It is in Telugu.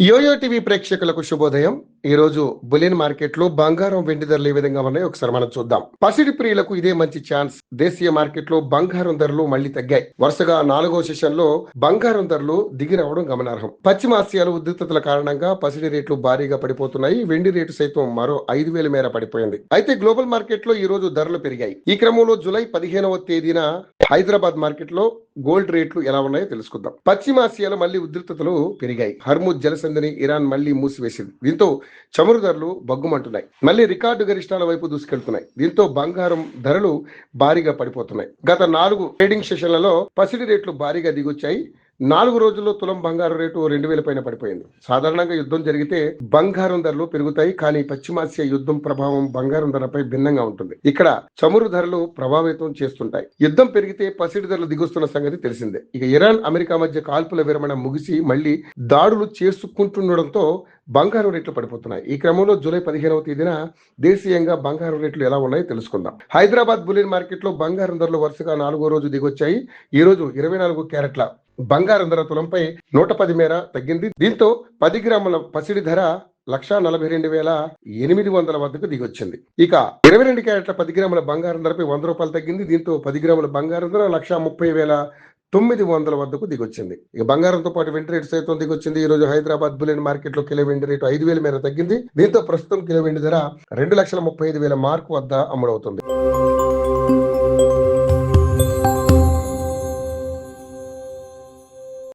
యోయో టీవీ ప్రేక్షకులకు శుభోదయం. ఈ రోజు బులియన్ మార్కెట్ లో బంగారం వెండి ధరలు ఏ విధంగా ఉన్నాయో ఒకసారి మనం చూద్దాం. పసిడి ప్రియులకు ఇదే మంచి ఛాన్స్. దేశీయ మార్కెట్ లో బంగారం ధరలు మళ్లీ తగ్గాయి. వరుసగా 4వ సెషన్ లో బంగారం ధరలు దిగి రావడం గమనార్హం. పశ్చిమ ఆసియాలో ఉద్రిక్తతల కారణంగా పసిడి రేట్లు భారీగా పడిపోతున్నాయి. వెండి రేటు సైతం మరో 5,000 మేర పడిపోయింది. అయితే గ్లోబల్ మార్కెట్ లో ఈ రోజు ధరలు పెరిగాయి. ఈ క్రమంలో జూలై 15వ తేదీన హైదరాబాద్ మార్కెట్ లో గోల్డ్ రేట్లు ఎలా ఉన్నాయో తెలుసుకుందాం. పశ్చిమ ఆసియాలో మళ్లీ ఉద్రిక్తతలు పెరిగాయి. హర్ముజ్ జలసంధిని ఇరాన్ మళ్లీ మూసివేసింది. దీంతో చమురు ధరలు బగ్గుమంటున్నాయి. మళ్లీ రికార్డు గరిష్టాల వైపు దూసుకెళ్తున్నాయి. దీంతో బంగారం ధరలు భారీగా పడిపోతున్నాయి. గత 4 ట్రేడింగ్ సెషన్లలో పసిడి రేట్లు భారీగా దిగొచ్చాయి. 4 రోజుల్లో తులం బంగారం రేటు 2,000 పైన పడిపోయింది. సాధారణంగా యుద్ధం జరిగితే బంగారం ధరలు పెరుగుతాయి. కానీ పశ్చిమాసియా యుద్ధం ప్రభావం బంగారం ధరపై భిన్నంగా ఉంటుంది. ఇక్కడ చమురు ధరలు ప్రభావితం చేస్తుంటాయి. యుద్ధం పెరిగితే పసిడి ధరలు దిగొస్తున్న సంగతి తెలిసిందే. ఇక ఇరాన్ అమెరికా మధ్య కాల్పుల విరమణ ముగిసి మళ్లీ దాడులు చేసుకుంటుండడంతో బంగారం రేట్లు పడిపోతున్నాయి. ఈ క్రమంలో జూలై 15వ తేదీన దేశీయంగా బంగారం రేట్లు ఎలా ఉన్నాయో తెలుసుకుందాం. హైదరాబాద్ బులియన్ మార్కెట్ లో బంగారం ధరలు వరుసగా 4వ రోజు దిగొచ్చాయి. ఈ రోజు 24 క్యారెట్ల బంగారం ధర తులంపై 110 మేర తగ్గింది. దీంతో 10 గ్రాముల పసిడి ధర 1,42,800 వద్దకు దిగొచ్చింది. ఇక 22 క్యారెట్ల 10 గ్రాముల బంగారం ధరపై 100 రూపాయలు తగ్గింది. దీంతో 10 గ్రాముల బంగారం ధర 1,30,900 వద్దకు దిగొచ్చింది. ఇక బంగారంతో పాటు వెండి రేటు సైతం దిగొచ్చింది. ఈ రోజు హైదరాబాద్ బులియన్ మార్కెట్ లో కిలో వెండి రేటు 5,000 మేర తగ్గింది. దీంతో ప్రస్తుతం కిలో వెండి ధర 2,35,000 మార్కు వద్ద అమ్ముడవుతుంది.